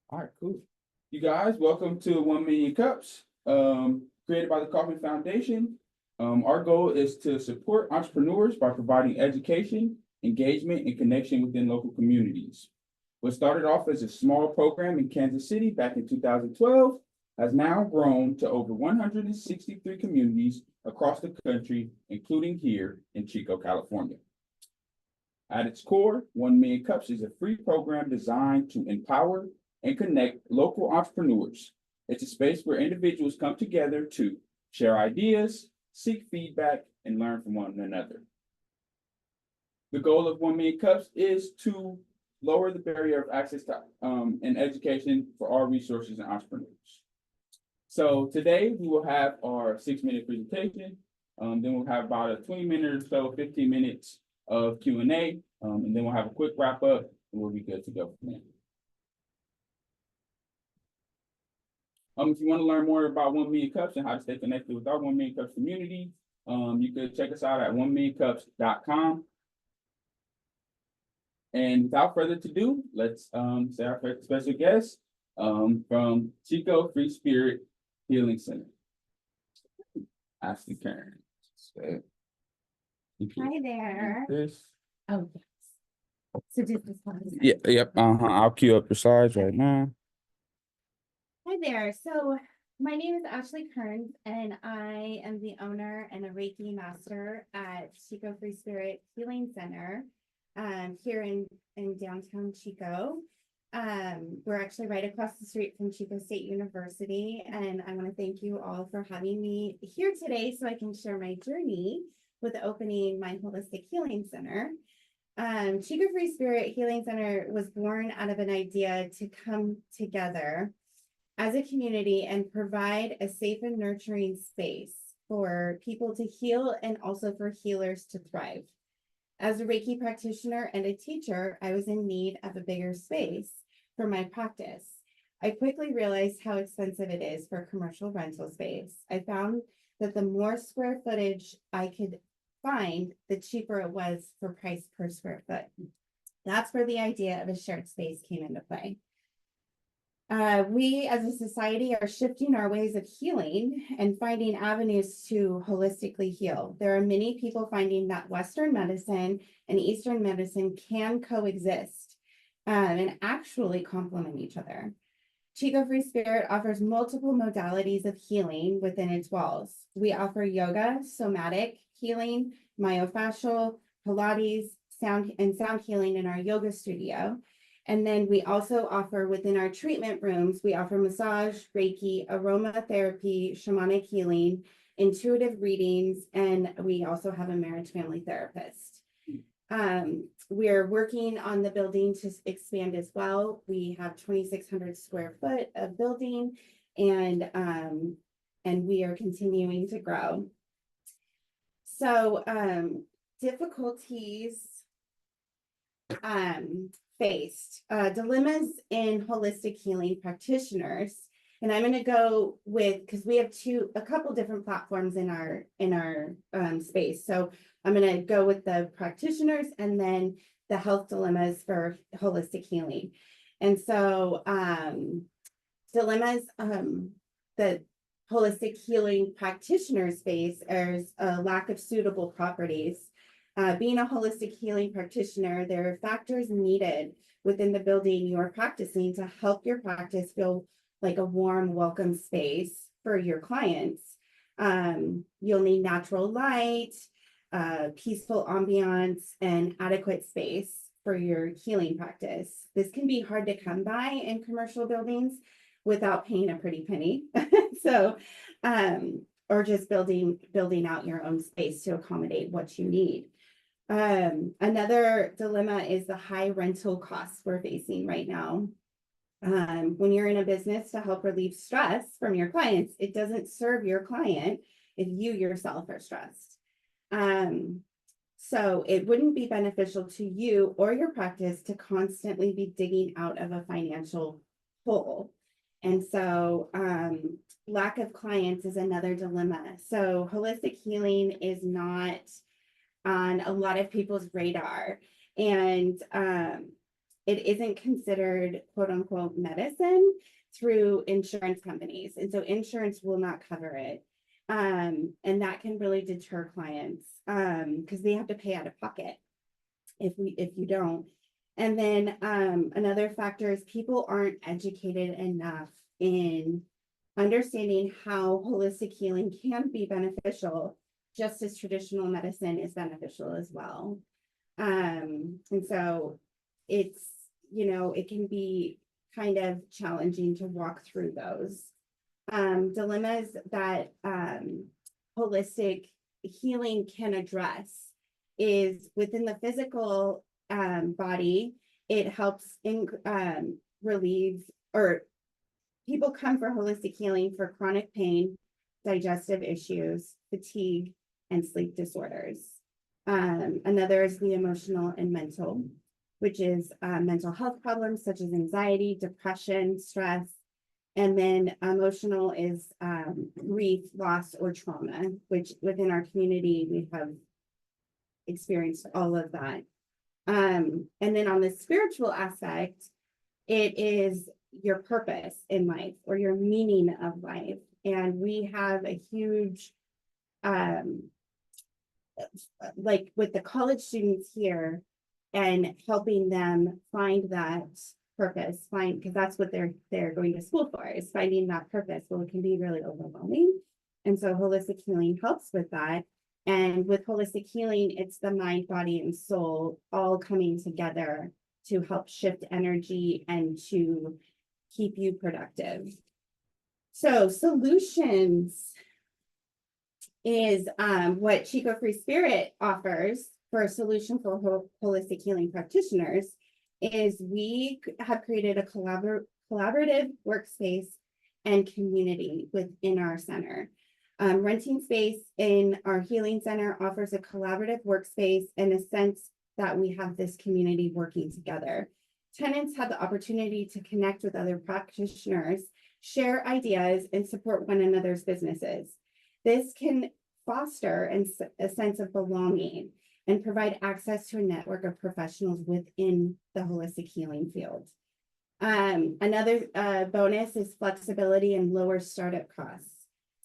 All right, cool. You guys, welcome to 1 Million Cups, created by the Kaufman Foundation. Our goal is to support entrepreneurs by providing education, engagement, and connection within local communities. What started off as a small program in Kansas City back in 2012 has now grown to over 163 communities across the country, including here in Chico, California. At its core, 1 Million Cups is a free program designed to empower and connect local entrepreneurs. It's a space where individuals come together to share ideas, seek feedback, and learn from one another. The goal of 1 Million Cups is to lower the barrier of access to and education for all resources and entrepreneurs. So today we will have our 6-minute presentation. Then we'll have about a 20-minute or so, 15 minutes of Q&A, and then we'll have a quick wrap up, and we'll be good to go from there. If you want to learn more about 1 Million Cups and how to stay connected with our 1 Million Cups community, you can check us out at 1millioncups.com. And without further ado, let's say our special guest from Chico Free Spirit Healing Center, Ashley Kerns. Hi there. This. Oh, yes. So just this one. Yeah, yep. I'll queue up your slides right now. Hi there. So my name is Ashley Kerns, and I am the owner and a Reiki master at Chico Free Spirit Healing Center here in downtown Chico. We're actually right across the street from Chico State University, and I want to thank you all for having me here today so I can share my journey with opening my holistic healing center. Chico Free Spirit Healing Center was born out of an idea to come together as a community and provide a safe and nurturing space for people to heal and also for healers to thrive. As a Reiki practitioner and a teacher, I was in need of a bigger space for my practice. I quickly realized how expensive it is for commercial rental space. I found that the more square footage I could find, the cheaper it was for price per square foot. That's where the idea of a shared space came into play. We as a society are shifting our ways of healing and finding avenues to holistically heal. There are many people finding that Western medicine and Eastern medicine can coexist and actually complement each other. Chico Free Spirit offers multiple modalities of healing within its walls. We offer yoga, somatic healing, myofascial, Pilates, sound healing in our yoga studio. And then we also offer within our treatment rooms, we offer massage, Reiki, aromatherapy, shamanic healing, intuitive readings, and we also have a marriage family therapist. We're working on the building to expand as well. We have 2,600 square foot of building, and we are continuing to grow. So difficulties faced, dilemmas in holistic healing practitioners. And I'm going to go with, because we have a couple different platforms in our space. So I'm going to go with the practitioners and then the health dilemmas for holistic healing. And so dilemmas, the holistic healing practitioner space, there's a lack of suitable properties. Being a holistic healing practitioner, there are factors needed within the building you are practicing to help your practice feel like a warm, welcome space for your clients. You'll need natural light, peaceful ambiance, and adequate space for your healing practice. This can be hard to come by in commercial buildings without paying a pretty penny. So, or just building out your own space to accommodate what you need. Another dilemma is the high rental costs we're facing right now. When you're in a business to help relieve stress from your clients, it doesn't serve your client if you yourself are stressed. So it wouldn't be beneficial to you or your practice to constantly be digging out of a financial hole. And so lack of clients is another dilemma. So holistic healing is not on a lot of people's radar. And it isn't considered quote unquote medicine through insurance companies. And so insurance will not cover it. And that can really deter clients because they have to pay out of pocket if you don't. And then another factor is people aren't educated enough in understanding how holistic healing can be beneficial, just as traditional medicine is beneficial as well. And so it's, it can be kind of challenging to walk through those dilemmas that holistic healing can address is within the physical body. It helps in relieve, or people come for holistic healing for chronic pain, digestive issues, fatigue, and sleep disorders. Another is the emotional and mental, which is mental health problems such as anxiety, depression, stress. And then emotional is grief, loss, or trauma, which within our community, we have experienced all of that. And then on the spiritual aspect, it is your purpose in life or your meaning of life. And we have a huge, like with the college students here and helping them find that purpose, because that's what they're going to school for, is finding that purpose. Well, it can be really overwhelming. And so holistic healing helps with that. And with holistic healing, it's the mind, body, and soul all coming together to help shift energy and to keep you productive. So solutions is what Chico Free Spirit offers for a solution for holistic healing practitioners is we have created a collaborative workspace and community within our center. Renting space in our healing center offers a collaborative workspace in a sense that we have this community working together. Tenants have the opportunity to connect with other practitioners, share ideas, and support one another's businesses. This can foster a sense of belonging and provide access to a network of professionals within the holistic healing field. Another bonus is flexibility and lower startup costs.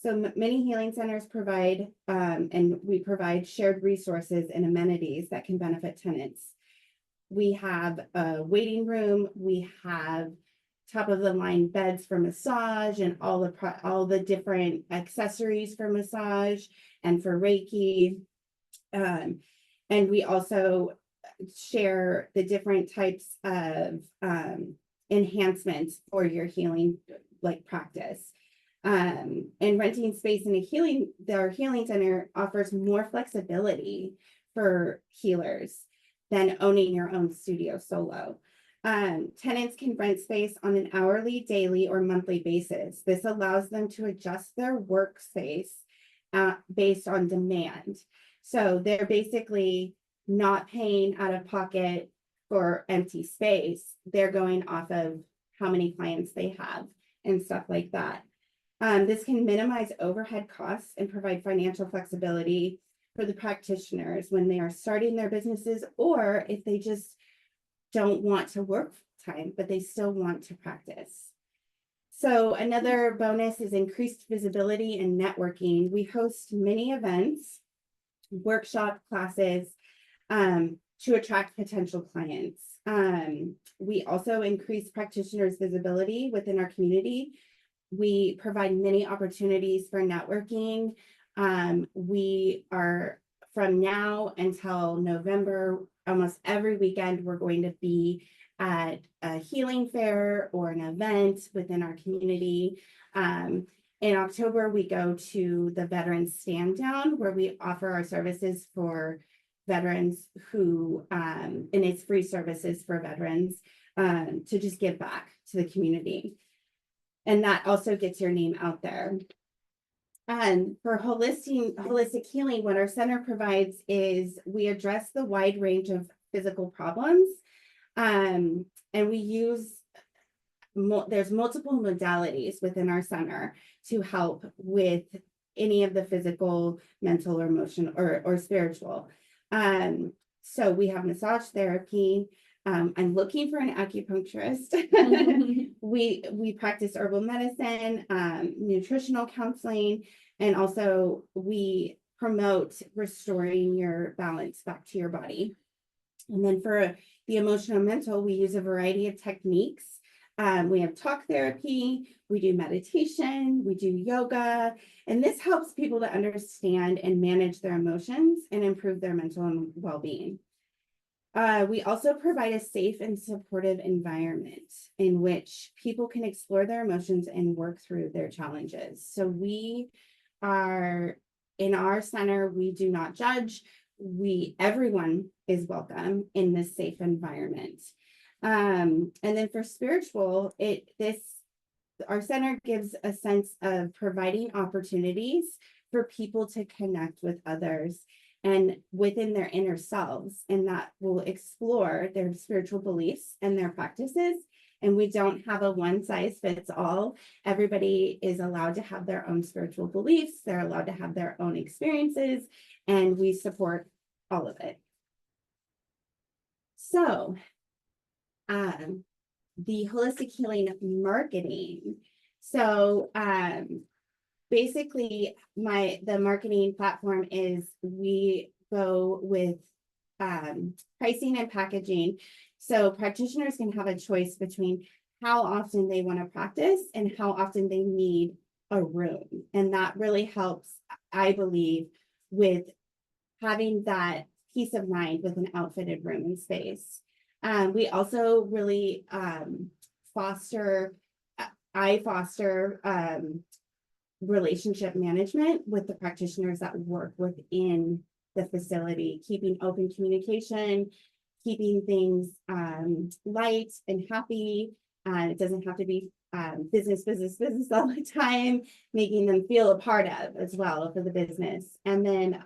So many healing centers provide, and we provide shared resources and amenities that can benefit tenants. We have a waiting room, we have top of the line beds for massage and all the different accessories for massage and for Reiki. And we also share the different types of enhancements for your healing practice. And renting space in our healing center offers more flexibility for healers than owning your own studio solo. Tenants can rent space on an hourly, daily, or monthly basis. This allows them to adjust their workspace based on demand. So they're basically not paying out of pocket for empty space. They're going off of how many clients they have and stuff like that. This can minimize overhead costs and provide financial flexibility for the practitioners when they are starting their businesses, or if they just don't want to work full time, but they still want to practice. So another bonus is increased visibility and networking. We host many events, workshop classes to attract potential clients. We also increase practitioners' visibility within our community. We provide many opportunities for networking. We are, from now until November, almost every weekend, we're going to be at a healing fair or an event within our community. In October, we go to the Veterans Stand Down, where we offer our services for veterans who, and it's free services for veterans to just give back to the community. And that also gets your name out there. And for holistic healing, what our center provides is we address the wide range of physical problems. And we use, there's multiple modalities within our center to help with any of the physical, mental, or emotional, or spiritual. So we have massage therapy, I'm looking for an acupuncturist. We practice herbal medicine, nutritional counseling, and also we promote restoring your balance back to your body. And then for the emotional and mental, we use a variety of techniques. We have talk therapy, we do meditation, we do yoga, and this helps people to understand and manage their emotions and improve their mental well-being. We also provide a safe and supportive environment in which people can explore their emotions and work through their challenges. So we are, in our center, we do not judge. Everyone is welcome in this safe environment. And then for spiritual, our center gives a sense of providing opportunities for people to connect with others and within their inner selves, and that will explore their spiritual beliefs and their practices. And we don't have a one size fits all. Everybody is allowed to have their own spiritual beliefs. They're allowed to have their own experiences, and we support all of it. So, the holistic healing marketing. So, basically the marketing platform is we go with pricing and packaging. So practitioners can have a choice between how often they want to practice and how often they need a room. And that really helps, I believe, with having that peace of mind with an outfitted room and space. We also really foster relationship management with the practitioners that work within the facility, keeping open communication, keeping things light and happy. It doesn't have to be business all the time, making them feel a part of as well for the business. And then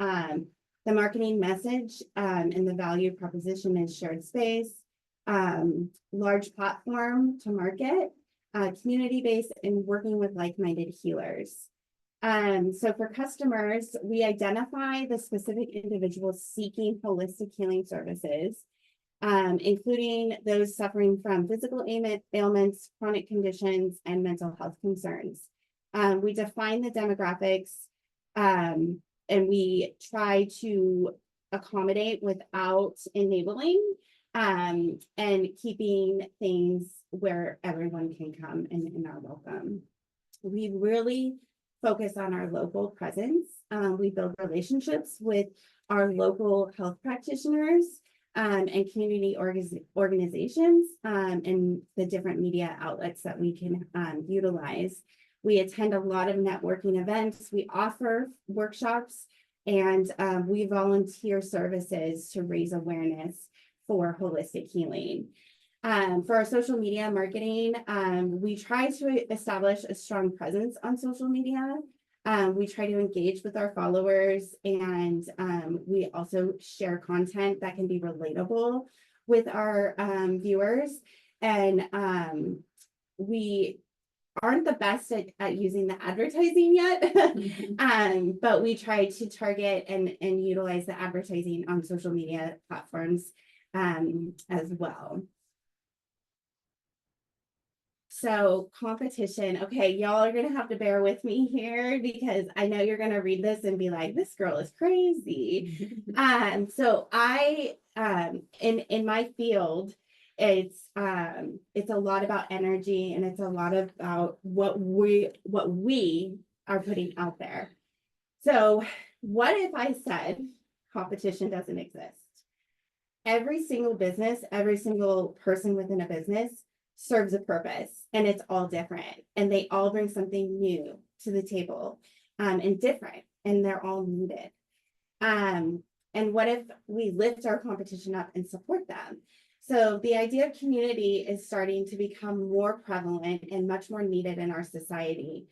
the marketing message and the value proposition is shared space, large platform to market, community-based, and working with like-minded healers. So for customers, we identify the specific individuals seeking holistic healing services, including those suffering from physical ailments, chronic conditions, and mental health concerns. We define the demographics, and we try to accommodate without enabling, and keeping things where everyone can come and are welcome. We really focus on our local presence. We build relationships with our local health practitioners and community organizations and the different media outlets that we can utilize. We attend a lot of networking events. We offer workshops, and we volunteer services to raise awareness for holistic healing. For our social media marketing, we try to establish a strong presence on social media. We try to engage with our followers, and we also share content that can be relatable with our viewers. And we aren't the best at using the advertising yet, but we try to target and utilize the advertising on social media platforms as well. So competition, okay, y'all are gonna have to bear with me here because I know you're gonna read this and be like, this girl is crazy. So I, in my field, it's a lot about energy, and it's a lot about what we are putting out there. So what if I said competition doesn't exist? Every single business, every single person within a business serves a purpose, and it's all different, and they all bring something new to the table, and different, and they're all needed. And what if we lift our competition up and support them? So the idea of community is starting to become more prevalent and much more needed in our society.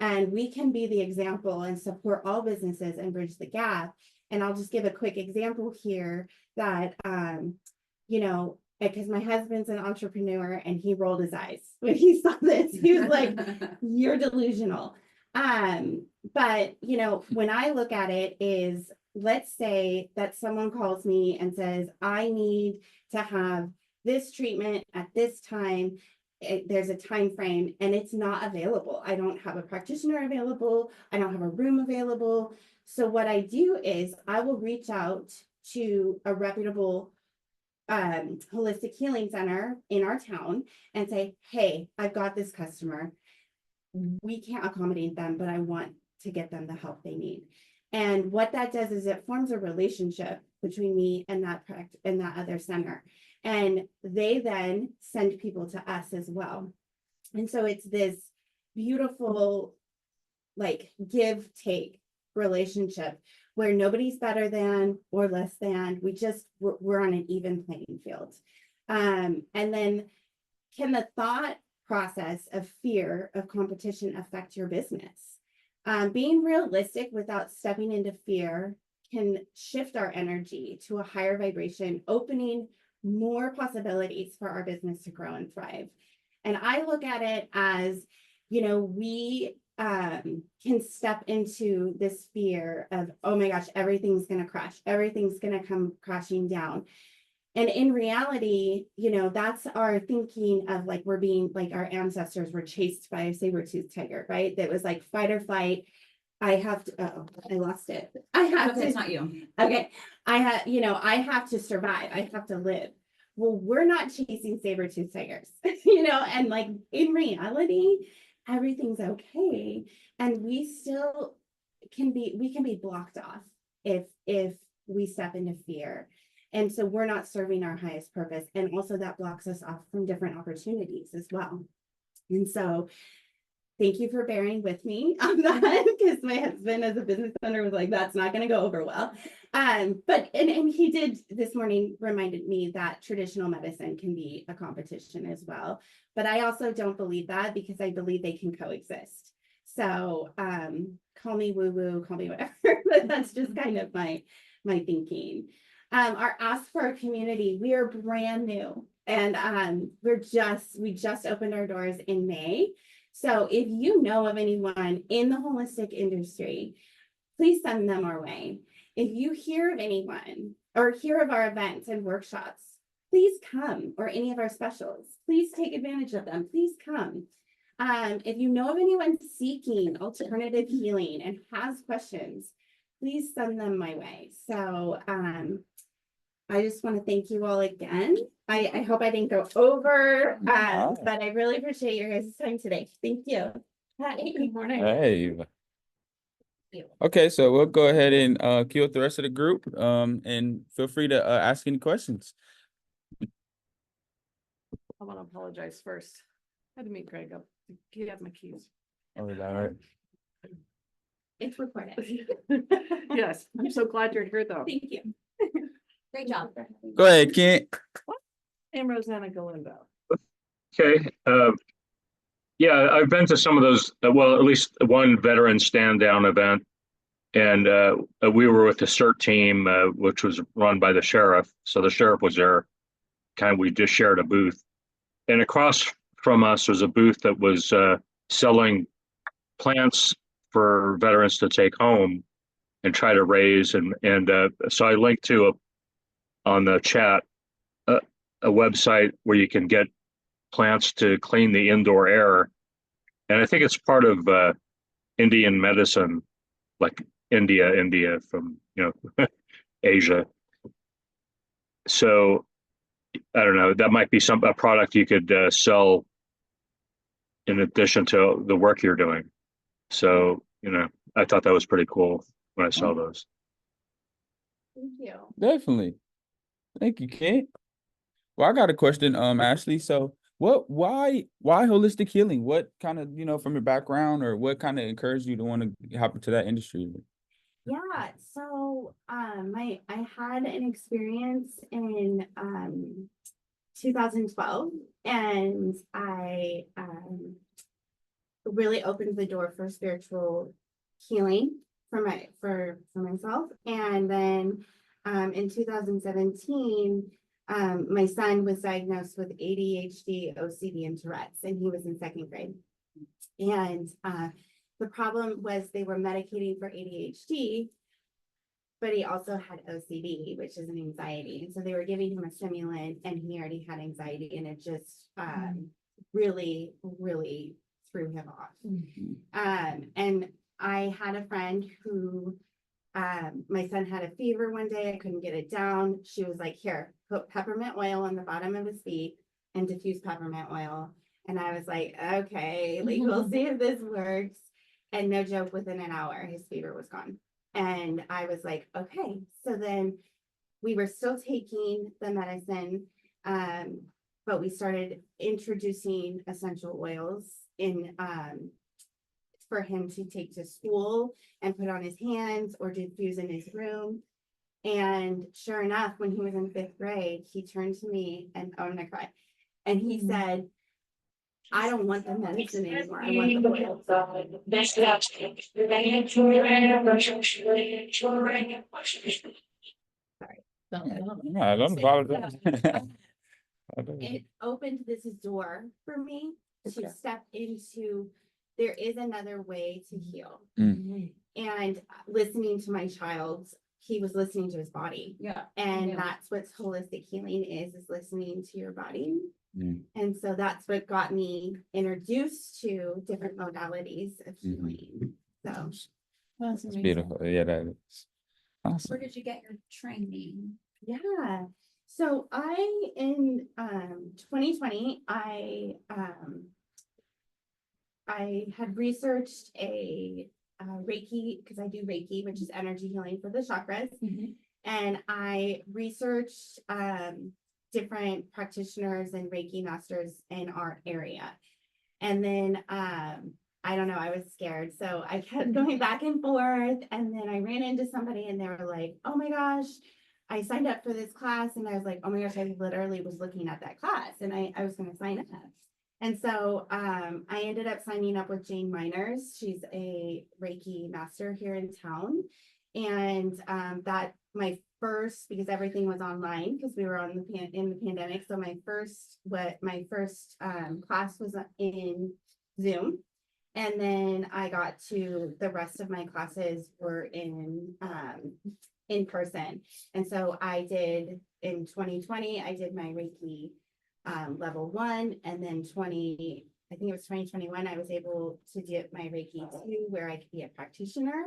And we can be the example and support all businesses and bridge the gap. And I'll just give a quick example here that, you know, because my husband's an entrepreneur, and he rolled his eyes when he saw this. He was like, you're delusional. But, you know, when I look at it is, let's say that someone calls me and says, I need to have this treatment at this time. There's a time frame and it's not available. I don't have a practitioner available. I don't have a room available. So what I do is I will reach out to a reputable holistic healing center in our town and say, hey, I've got this customer. We can't accommodate them, but I want to get them the help they need. And what that does is it forms a relationship between me and that other center. And they then send people to us as well. And so it's this beautiful, like, give take relationship where nobody's better than or less than. We're on an even playing field. And then can the thought process of fear of competition affect your business? Being realistic without stepping into fear can shift our energy to a higher vibration, opening more possibilities for our business to grow and thrive. And I look at it as, we can step into this fear of, oh my gosh, everything's going to crash. Everything's going to come crashing down. And in reality, that's our thinking of like, we're being like our ancestors were chased by a saber-toothed tiger, right? That was like fight or flight. I have to, I lost it. I have to, it's not you. okay. I have to survive. I have to live. Well, we're not chasing saber-toothed tigers, and like in reality, everything's okay. And we still can be blocked off if we step into fear. And so we're not serving our highest purpose. And also that blocks us off from different opportunities as well. And so thank you for bearing with me on that, because my husband as a business owner was like, that's not going to go over well. But he did this morning reminded me that traditional medicine can be a competition as well. But I also don't believe that, because I believe they can coexist. So call me woo-woo, call me whatever, but that's just kind of my thinking. Our Ask for a Community, we are brand new, and we just opened our doors in May. So if you know of anyone in the holistic industry, please send them our way. If you hear of anyone or hear of our events and workshops, please come, or any of our specials. Please take advantage of them. Please come. If you know of anyone seeking alternative healing and has questions, please send them my way. So I just want to thank you all again. I hope I didn't go over, but I really appreciate your guys' time today. Thank you. Hi. Good morning. Hey. Okay, so we'll go ahead and queue up the rest of the group, and feel free to ask any questions. I want to apologize first. I had to meet Greg up. He had my keys. Oh, is that right? It's recorded. Yes, I'm so glad you're here though. Thank you. Great job. Go ahead, Kent. I'm Rosanna Galindo. Okay. Yeah, I've been to some of those, well, at least one veteran stand down event. And we were with the CERT team, which was run by the sheriff. So the sheriff was there. We just shared a booth. And across from us was a booth that was selling plants for veterans to take home and try to raise. And so I linked to on the chat a website where you can get plants to clean the indoor air. And I think it's part of Indian medicine, like India from, Asia. So I don't know, that might be a product you could sell in addition to the work you're doing. So, I thought that was pretty cool when I saw those. Thank you. Definitely. Thank you, Kent. Well, I got a question, Ashley. So why holistic healing? What kind of, from your background, or what kind of encouraged you to want to hop into that industry? Yeah, so I had an experience in 2012, and I really opened the door for spiritual healing for myself. And then in 2017, my son was diagnosed with ADHD, OCD, and Tourette's, and he was in second grade. And the problem was they were medicating for ADHD, but he also had OCD, which is an anxiety. And so they were giving him a stimulant and he already had anxiety and it just really, really threw him off. And I had a friend who, my son had a fever one day. I couldn't get it down. She was like, here, put peppermint oil on the bottom of his feet and diffuse peppermint oil. And I was like, okay, like we'll see if this works. And no joke, within an hour, his fever was gone. And I was like, okay. So then we were still taking the medicine, but we started introducing essential oils in for him to take to school and put on his hands or diffuse in his room. And sure enough, when he was in 5th grade, he turned to me and I'm gonna cry. And he said, I don't want the medicine anymore. I want the oil. I don't apologize. It opened this door for me to Okay. step into, there is another way to heal. Mm. And listening to my child, he was listening to his body. Yeah. And Yeah. that's what holistic healing is listening to your body. Mm. And so that's what got me introduced to different modalities of healing. So That's It's beautiful. Yeah, that is awesome. Where did you get your training? yeah. So in 2020, I had researched a Reiki, because I do Reiki, which is energy healing for the chakras. And I researched different practitioners and Reiki masters in our area. And then I don't know, I was scared. So I kept going back and forth. And then I ran into somebody and they were like, oh my gosh, I signed up for this class. And I was like, oh my gosh, I literally was looking at that class and I was going to sign up. And so I ended up signing up with Jane Miners. She's a Reiki master here in town. And that my first, because everything was online because we were on in the pandemic. So my first class was in Zoom. And then I got to the rest of my classes were in person. And so I did in 2020, I did my Reiki level 1, and then I think it was 2021, I was able to get my Reiki 2 where I could be a practitioner.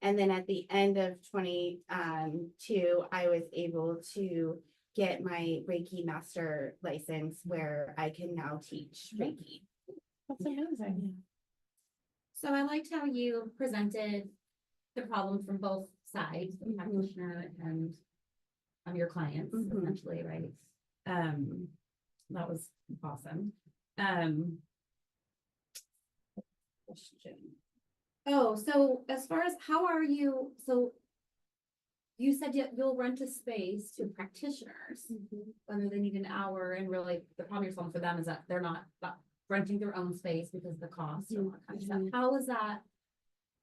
And then at the end of 22, I was able to get my Reiki master license where I can now teach Reiki. That's amazing. So I liked how you presented the problem from both sides, the practitioner and your clients, essentially, right? That was awesome. Question. Oh, so as far as how are you, so you said you'll rent a space to practitioners, whether they need an hour, and really the problem you're solving for them is that they're not renting their own space because of the cost and all that kind of stuff. How is that?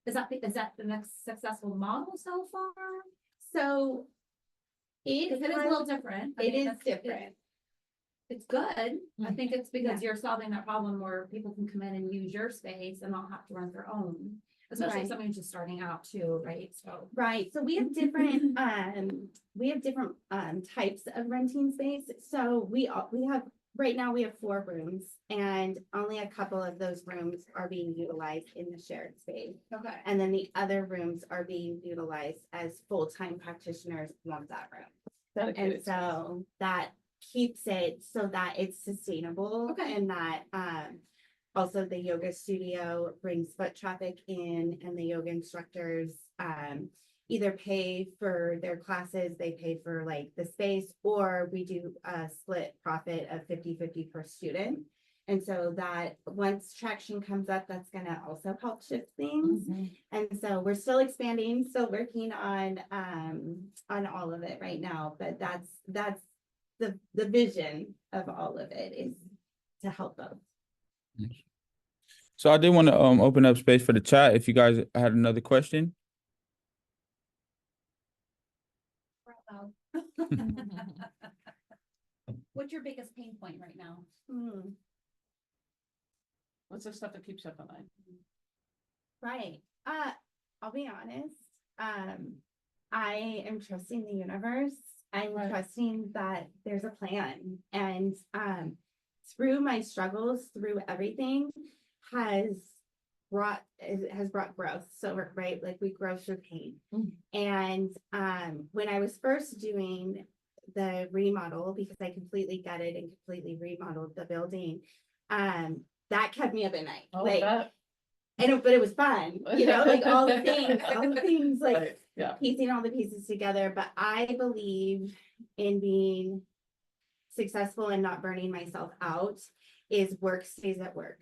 Is that the next successful model so far? So Because it is a little different. It is different. It's good. I think it's because Yeah. you're solving that problem where people can come in and use your space and not have to rent their own. Especially Right. somebody who's just starting out too, right? So Right, so we have different types of renting space. So we have, right now we have 4 rooms and only a couple of those rooms are being utilized in the shared space. okay. And then the other rooms are being utilized as full-time practitioners want that room. And Dedicated. so that keeps it so that it's sustainable. Okay. And that also the yoga studio brings foot traffic in, and the yoga instructors either pay for their classes, they pay for like the space, or we do a split profit of 50-50 per student. And so that once traction comes up, that's gonna also help shift things. And so we're still expanding, still working on all of it right now, but that's the vision of all of it is to help both. So I did want to open up space for the chat if you guys had another question. What's your biggest pain point right now? What's the stuff that keeps you up at night? Right. I'll be honest. I am trusting the universe. I'm Right. trusting that there's a plan, and through my struggles, through everything, has brought growth. So right, like we grow through pain. And when I was first doing the remodel, because I completely gutted and completely remodeled the building, that kept me up at night. Oh, Like, that, but it was fun, like all the things, like right, yeah, piecing all the pieces together. But I believe in being successful and not burning myself out. Is work stays at work.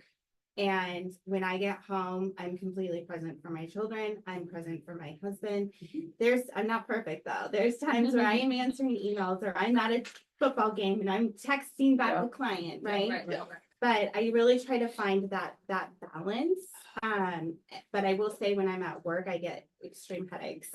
And when I get home, I'm completely present for my children. I'm present for my husband. I'm not perfect though. There's times where I am answering emails, or I'm at a football game and I'm texting back Yeah. the client, right? Right. But I really try to find that balance. But I will say when I'm at work, I get extreme headaches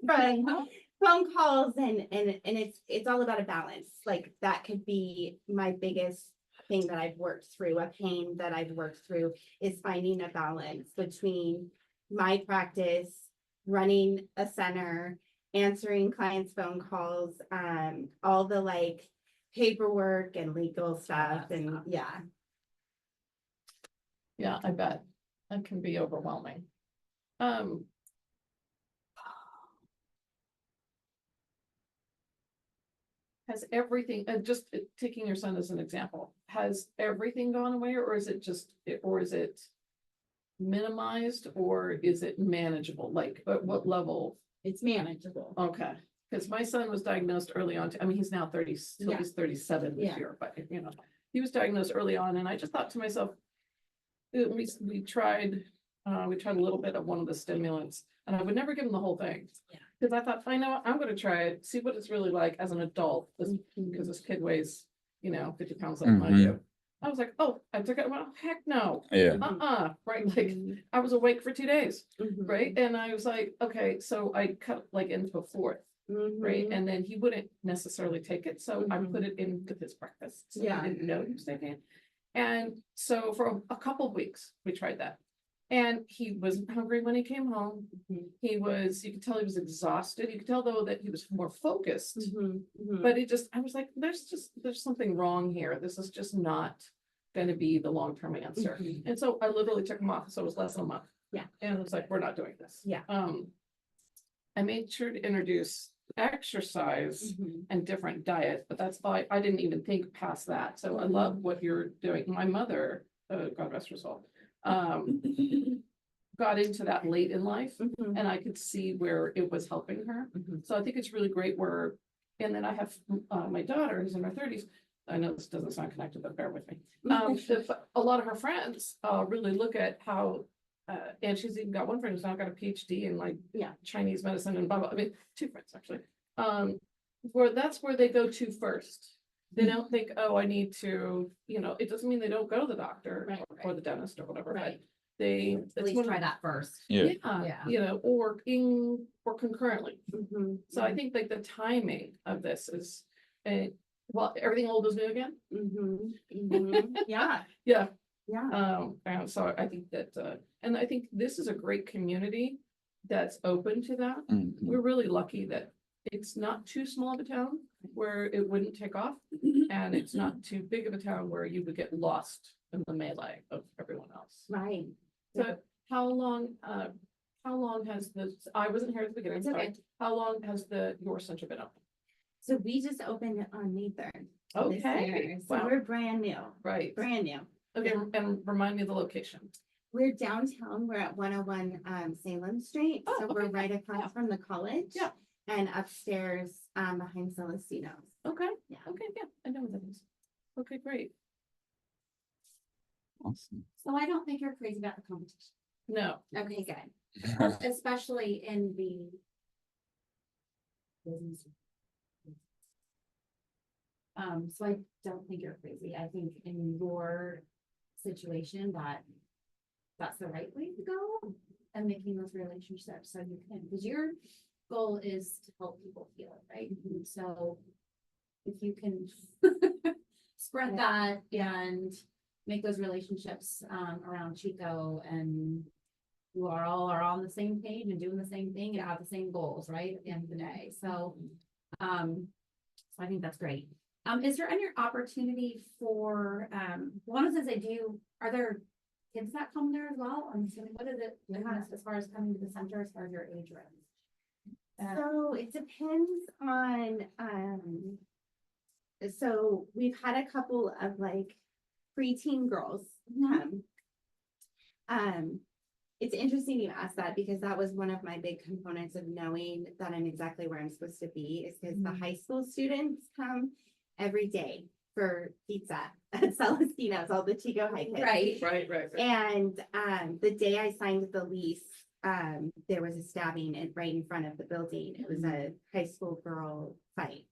from phone calls, and it's all about a balance. Like that could be my biggest thing that I've worked through, a pain that I've worked through, is finding a balance between my practice, running a center, answering clients' phone calls, all the like paperwork and legal stuff, and yeah. yeah, I bet. That can be overwhelming. Has everything, just taking your son as an example, has everything gone away, or is it just, or is it minimized, or is it manageable? Like, at what level? It's manageable. Okay, because my son was diagnosed early on. I mean, he's now 30, so Yeah. he's 37 this Yeah. year, but he was diagnosed early on, and I just thought to myself, we tried a little bit of one of the stimulants, and I would never give him the whole thing. Yeah. Because I thought, I know, I'm gonna try it, see what it's really like as an adult, because this kid weighs, 50 pounds like I do. I was like, oh, I took it, well, heck no. Yeah. Right, like, I was awake for 2 days, Mhm. right? And I was like, okay, so I cut like into a fourth, right? Mhm. And then he wouldn't necessarily take it, so I Mhm. put it in with his breakfast. So Yeah. he didn't know he was taking it. And so for a couple of weeks, we tried that. And he wasn't hungry when he came home. Mhm. You could tell he was exhausted. You could tell though that he was more focused. Mhm. Mhm. But I was like, there's something wrong here. This is just not gonna be the long-term answer. Mhm. And so I literally took him off, so it was less than a month. Yeah. And it was like, we're not doing this. Yeah. I made sure to introduce exercise Mhm. and different diet, but that's all, I didn't even think past that. So I love what you're doing. My mother, God rest her soul, got into that late in life, Mhm. and I could see where it was helping her. Mhm. So I think it's really great and then I have my daughter who's in her 30s. I know this doesn't sound connected, but bear with me. A lot of her friends really look at how, and she's even got one friend who's now got a PhD in like Yeah. Chinese medicine and blah, blah. I mean, two friends actually. Where that's where they go to first. They don't think, oh, I need to, it doesn't mean they don't go to the doctor Right, or the dentist or whatever, but Right. At it's least one try of- that first. Yeah. Yeah. or concurrently. Mhm. So I think like the timing of this is, well, everything old is new again. Mhm. Mhm. Yeah. Yeah. Yeah. And so I think that, and I think this is a great community that's open to that. Mhm. We're really lucky that it's not too small of a town where it wouldn't take off, and it's not too big of a town where you would get lost in the melee of everyone else. Right. So how long has this, I wasn't here at the beginning, It's sorry. okay. How long has your center been open? So we just opened it on May 3rd. this Okay, year. So wow. we're brand new, Right, brand new. okay, Yeah. and remind me of the location. We're downtown. We're at 101 Salem Street. Oh, So okay, we're right yeah. across from the college. Yeah. And upstairs behind Celestino's. Okay, Yeah. okay, yeah, I know what that is. Okay, great. Awesome. So I don't think you're crazy about the competition. No, Okay, good. Especially in the business. So I don't think you're crazy. I think in your situation that's the right way to go, and making those relationships so you can, because your goal is to help people heal, right? And so if you can spread that and make those relationships around Chico and who are all on the same page and doing the same thing and have the same goals, right, at the end of the day, so. So I think that's great. Is there any opportunity for, one of the things they do, are there kids that come there as well? I'm assuming, what is it, as far as coming to the center, as far as your age range? So it depends on, so we've had a couple of like preteen girls come. It's interesting you asked that because that was one of my big components of knowing that I'm exactly where I'm supposed to be, is because the high school students come every day for pizza at Celestino's, all the Chico high kids. Right. And the day I signed the lease, there was a stabbing right in front of the building. It was a high school girl fight.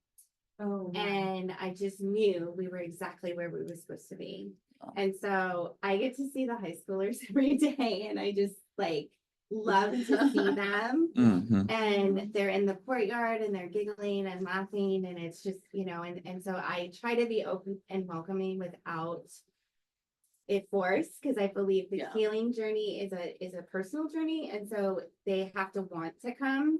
Oh. And I just knew we were exactly where we were supposed to be. And so I get to see the high schoolers every day, and I just like love to see them. And they're in the courtyard and they're giggling and laughing, and it's just, you know, and so I try to be open and welcoming without it forced, because I believe the healing journey is a personal journey, and so they have to want to come.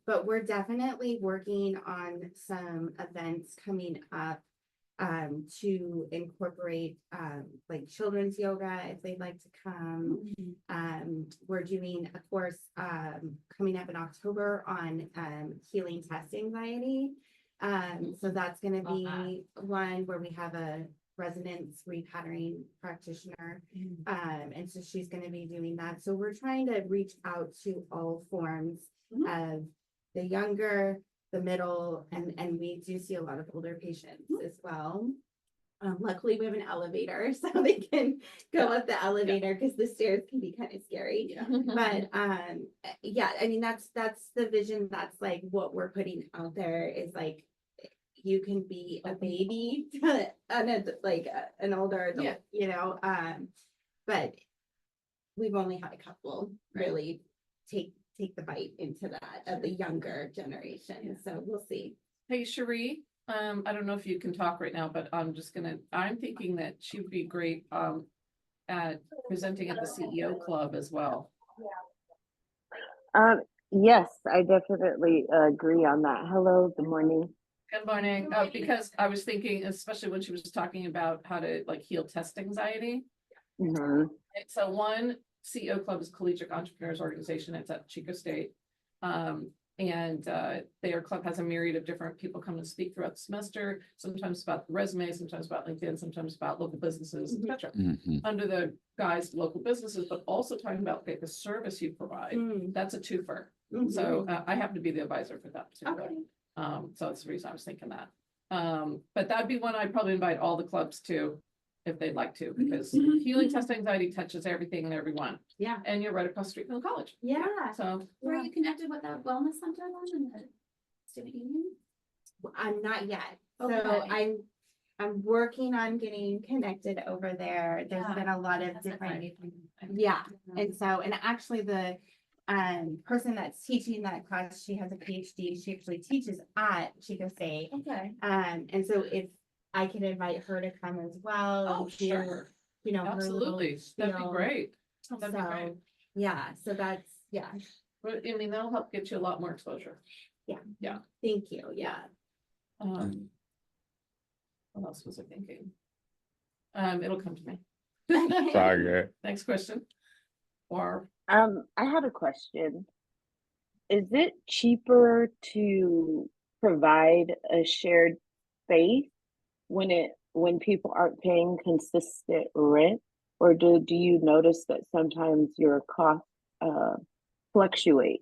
But we're definitely working on some events coming up to incorporate like children's yoga if they'd like to come. We're doing a course coming up in October on healing test anxiety. So that's going to be one where we have a resonance repatterning practitioner. And so she's going to be doing that. So we're trying to reach out to all forms of the younger, the middle, and we do see a lot of older patients as well. Luckily we have an elevator, so they can go up the elevator, because the stairs can be kind of scary. But yeah, I mean, that's the vision. That's like what we're putting out there, is like you can be a baby to an older adult, you know. But we've only had a couple really take the bite into that of the younger generation. So we'll see. Hey, Cherie, I don't know if you can talk right now, but I'm thinking that she would be great at presenting at the CEO club as well. Yes, I definitely agree on that. Hello, good morning. Good morning. Because I was thinking, especially when she was talking about how to like heal test anxiety. So one CEO club is Collegiate Entrepreneurs Organization. It's at Chico State. And their club has a myriad of different people come and speak throughout the semester, sometimes about the resume, sometimes about LinkedIn, sometimes about local businesses, etc. Under the guise of local businesses, but also talking about like, the service you provide. That's a twofer. So I happen to be the advisor for that too. So that's the reason I was thinking that. But that'd be one I'd probably invite all the clubs to, if they'd like to, because healing test anxiety touches everything and everyone. Yeah. And you're right across the street from the college. Yeah. So Were you connected with that wellness center then in the student union? I'm not yet. Okay. So I'm working on getting connected over there. There's been a lot of That's different, right. and so, and actually the person that's teaching that class, she has a PhD. She actually teaches at Chico State. Okay. And so if I can invite her to come as well. Oh, and do, sure. You know, Absolutely. That'd be spiel. great. That'd be great. Yeah, so that's, But I mean, that'll help get you a lot more exposure. thank you. Yeah. What else was I thinking? It'll come to me. Okay. Next question. Or I have a question. Is it cheaper to provide a shared space when people aren't paying consistent rent, or do you notice that sometimes your costs fluctuate?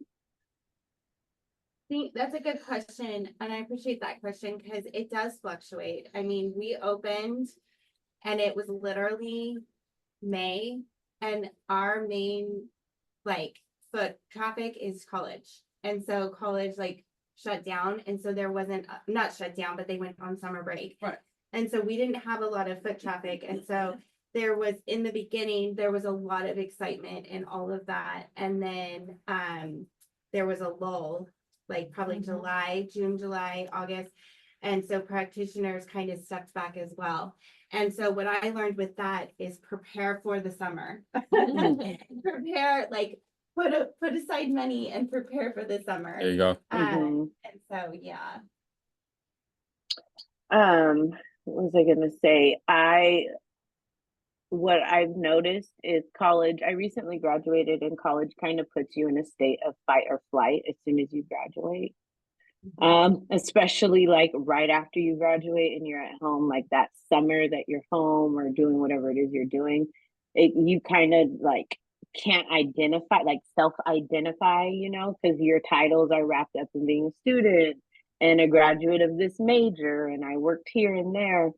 That's a good question, and I appreciate that question because it does fluctuate. I mean, we opened and it was literally May, and our main like foot traffic is college, and so college like shut down, and so there wasn't not shut down, but they went on summer break, right? And so we didn't have a lot of foot traffic, and so there was in the beginning there was a lot of excitement and all of that, and then there was a lull. Like probably June, July, August. And so practitioners kind of stepped back as well. And so what I learned with that is prepare for the summer. Prepare, like put aside money and prepare for the summer. There you go. Mhm. And so, yeah. What was I gonna say? What I've noticed is college, I recently graduated, and college kind of puts you in a state of fight or flight as soon as you graduate. Especially like right after you graduate and you're at home, like that summer that you're home or doing whatever it is you're doing, you kind of like can't identify, like self-identify, because your titles are wrapped up in being a student and a graduate of this major, and I worked here and there.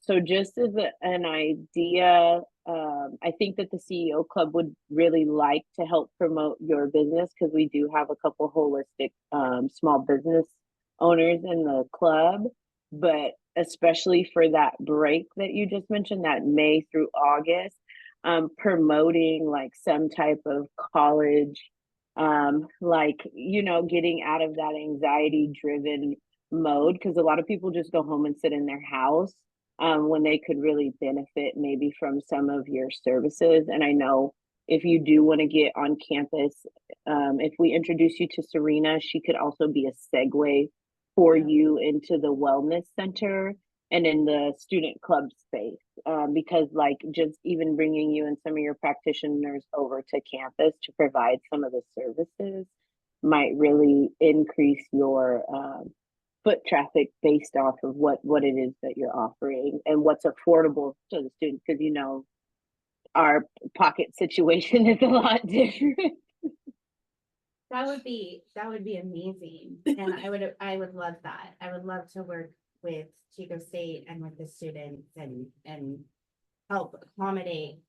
So just as an idea, I think that the CEO Club would really like to help promote your business, because we do have a couple holistic small business owners in the club. But especially for that break that you just mentioned, that May through August, promoting like some type of college, like, getting out of that anxiety driven mode, because a lot of people just go home and sit in their house, when they could really benefit maybe from some of your services. And I know if you do want to get on campus, if we introduce you to Serena, she could also be a segue for you into the wellness center and in the student club space. Because like just even bringing you and some of your practitioners over to campus to provide some of the services might really increase your foot traffic based off of what it is that you're offering and what's affordable to the students, because our pocket situation is a lot different. That would be amazing. And I would love that. I would love to work with Chico State and with the students and help accommodate,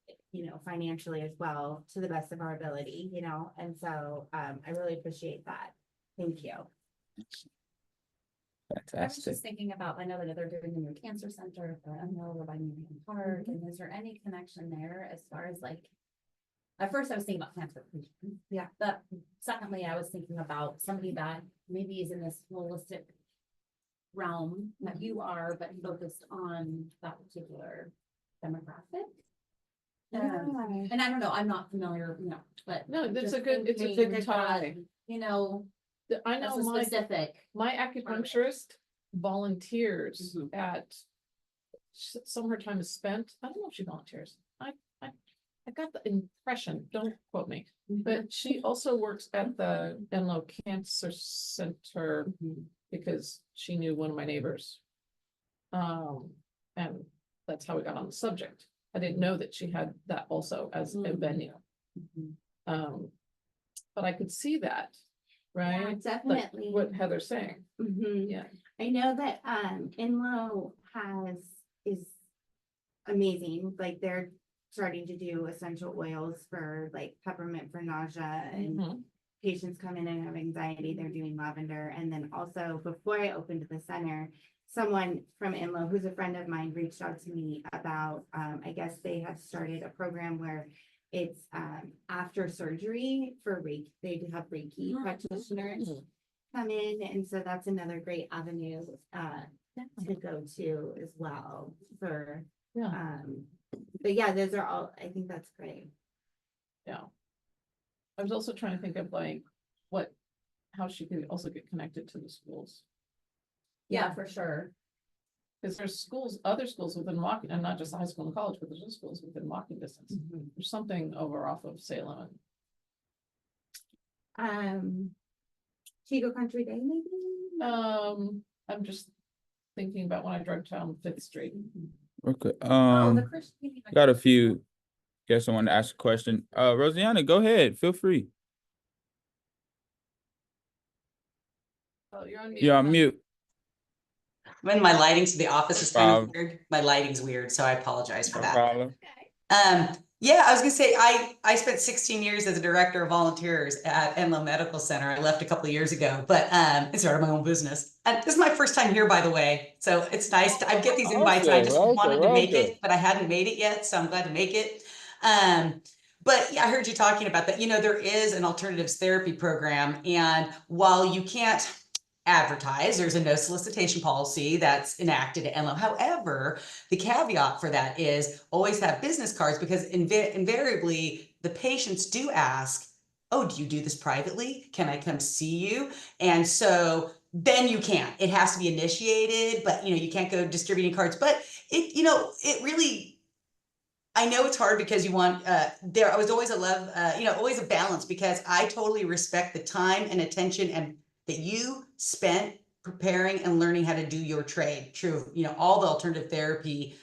financially as well to the best of our ability, and so I really appreciate that. Thank you. I was Fantastic. just thinking about, I know that they're doing the new cancer center for Emerald over by Union Park, and is there any connection there as far as like, at first I was thinking about cancer patients. Yeah. But secondly, I was thinking about somebody that maybe is in this holistic realm that you are, but focused on that particular demographic. And I don't know, I'm not familiar, but. No, that's just a good, it's a thinking good that, tie. I that's know a my, specific. my acupuncturist volunteers Mhm. at, some of her time is spent, I don't know if she volunteers. I got the impression, don't quote me, but she also works at the Enloe Cancer Center because she knew one of my neighbors. And that's how we got on the subject. I didn't know that she had that also as a venue. But I could see that, Yeah, right? Like definitely. what Heather's saying, Mhm. yeah. I know that Enloe is amazing. Like they're starting to do essential oils for like peppermint for nausea, and Mhm. patients come in and have anxiety, they're doing lavender. And then also before I opened the center, someone from Enloe, who's a friend of mine, reached out to me about I guess they have started a program where it's after surgery for Reiki. They do have Reiki practitioners come in, and so that's another great avenue to go to as well for but yeah, those are all, I think that's great. Yeah. I was also trying to think of like how she could also get connected to the schools. Yeah, for sure. Because there's schools, other schools within walking, and not just the high school and college, but there's other schools within walking distance. There's something over off of Salem. Chico Country Day, maybe? I'm just thinking about when I drove down Fifth Street. Okay. Oh, the Christian. Got a few. Guess I want to ask a question. Rosianna, go ahead. Feel free. Oh, you're on mute. You're on mute. When my lighting's, the office is No kind of problem. weird. My lighting's weird, so I apologize for No that. problem. Yeah, I was gonna say, I spent 16 years as a director of volunteers at Enloe Medical Center. I left a couple of years ago, but I started my own business. And this is my first time here, by the way. So it's nice. I get these invites and I just wanted to make it, but I hadn't made it yet. So I'm glad to make it. But yeah, I heard you talking about that. There is an alternatives therapy program. And while you can't advertise. There's a no solicitation policy that's enacted at NLO. However, the caveat for that is always have business cards, because invariably the patients do ask, oh, do you do this privately? Can I come see you? And so then you can't. It has to be initiated, but you can't go distributing cards. But it really, I know it's hard because you want, there was always always a balance, because I totally respect the time and attention and that you spent preparing and learning how to do your trade. True, all the alternative therapy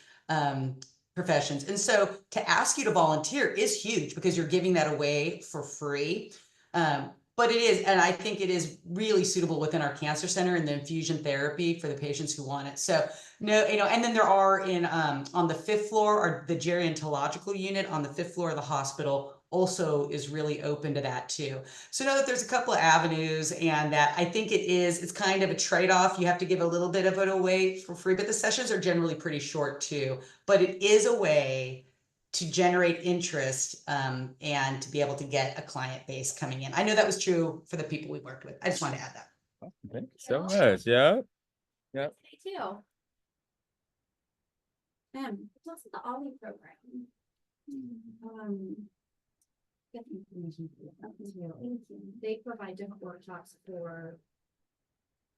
professions. And so to ask you to volunteer is huge, because you're giving that away for free. But it is, and I think it is really suitable within our cancer center and the infusion therapy for the patients who want it. So no, and then there are on the 5th floor, or the gerontological unit on the 5th floor of the hospital also is really open to that too. So know that there's a couple of avenues, and that I think it's kind of a trade-off. You have to give a little bit of it away for free, but the sessions are generally pretty short too. But it is a way to generate interest and to be able to get a client base coming in. I know that was true for the people we worked with. I just wanted to add that. Thank you so much. Yeah. Yep. Me too. Plus the Ollie program. Get the information for you. That was real. They provide different workshops for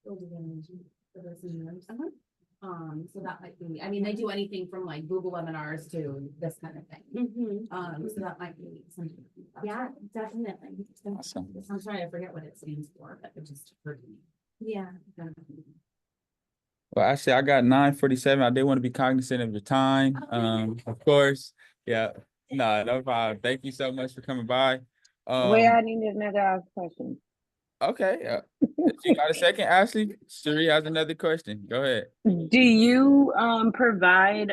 building energy for their seniors. So that might be, I mean, they do anything from like Google webinars to this kind of thing. So that might be something. Yeah, definitely. Awesome. I'm sorry, I forget what it stands for, but it just occurred to me. Yeah. Well, actually, I got 9:47. I did want to be cognizant of your time. Of course. Yeah. No problem. Thank you so much for coming by. Wait, I need another ask question. Okay. If you got a second, Ashley? Cherie has another question. Go ahead. Do you provide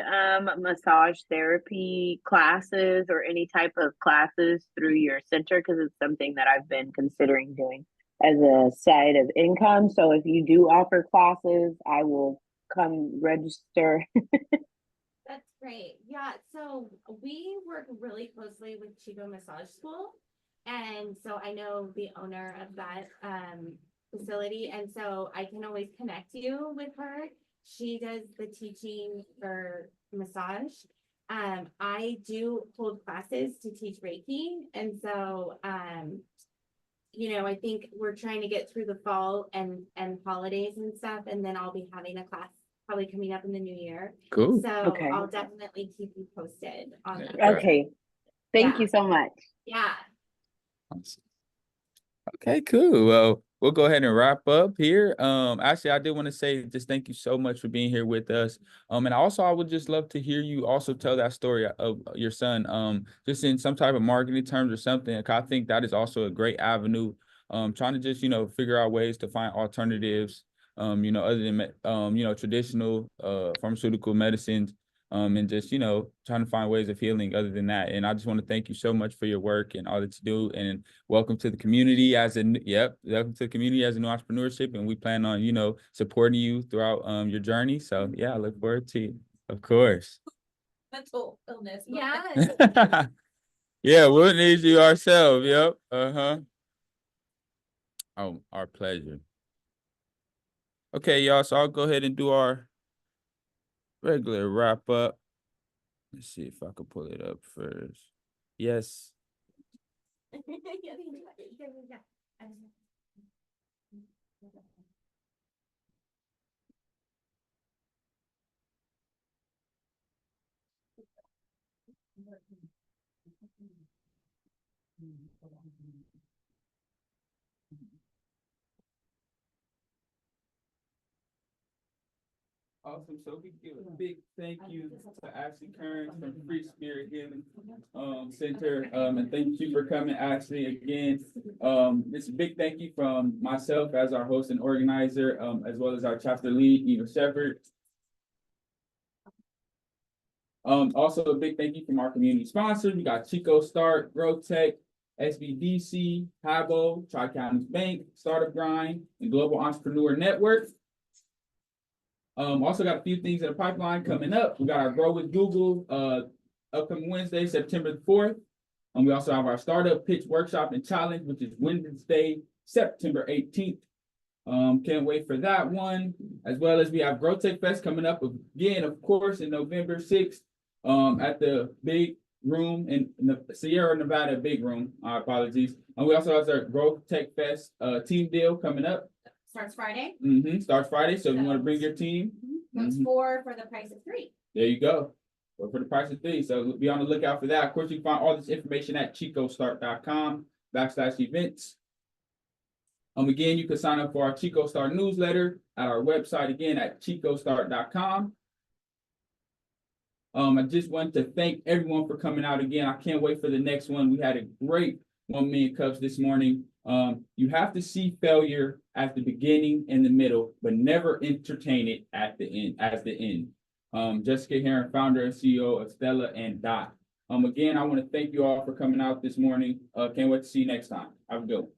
massage therapy classes or any type of classes through your center? Because it's something that I've been considering doing as a side of income. So if you do offer classes, I will come register. That's great. Yeah, so we work really closely with Chico Massage School. And so I know the owner of that facility. And so I can always connect you with her. She does the teaching for massage. I do hold classes to teach Reiki. And so I think we're trying to get through the fall and holidays and stuff. And then I'll be having a class probably coming up in the new year. Cool. So Okay. I'll definitely keep you posted on that. Okay. Thank you so much. Yeah. Awesome. Okay, cool. Well, we'll go ahead and wrap up here. Actually, I did want to say just thank you so much for being here with us. And also I would just love to hear you also tell that story of your son, just in some type of marketing terms or something. I think that is also a great avenue. Trying to just, figure out ways to find alternatives, other than traditional pharmaceutical medicines. And just, trying to find ways of healing other than that. And I just want to thank you so much for your work and all that you do. And welcome to the community welcome to the community as a new entrepreneurship. And we plan on, supporting you throughout your journey. So yeah, I look forward to it. Of course. Mental illness. Yeah. Yeah, we'll need you ourselves. Yep. Oh, our pleasure. Okay, y'all. So I'll go ahead and do our regular wrap up. Let's see if I can pull it up first. Yes. Awesome. So we give a big thank you to Ashley Kerns from Free Spirit Healing Center. And thank you for coming, Ashley, again. It's a big thank you from myself as our host and organizer, as well as our chapter lead, Eva Shepherd. Also a big thank you from our community sponsors. We got Chico Start, Growth Tech, SBDC, Habo, Tri-Counties Bank, Startup Grind, and Global Entrepreneur Network. Also got a few things in the pipeline coming up. We got our Grow with Google upcoming Wednesday, September 4th. And we also have our Startup Pitch Workshop and Challenge, which is Wednesday, September 18th. Can't wait for that one, as well as we have Growth Tech Fest coming up again, of course, in November 6th, at the big room in the Sierra Nevada Big Room. Apologies. And we also have our Growth Tech Fest team deal coming up. Starts Friday. Starts Friday, so if you want to bring your team, That's Mhm. 4 for the price of 3. there you go. Or for the price of 3. So be on the lookout for that. Of course, you can find all this information at chicostart.com/events. Again, you can sign up for our Chico Start newsletter at our website again at chicostart.com. I just want to thank everyone for coming out again. I can't wait for the next one. We had a great 1 million cups this morning. You have to see failure at the beginning and the middle, but never entertain it at the end, as the end. Jessica Heron, founder and CEO of Stella and Dot. Again, I want to thank you all for coming out this morning. Can't wait to see you next time. Have a good one.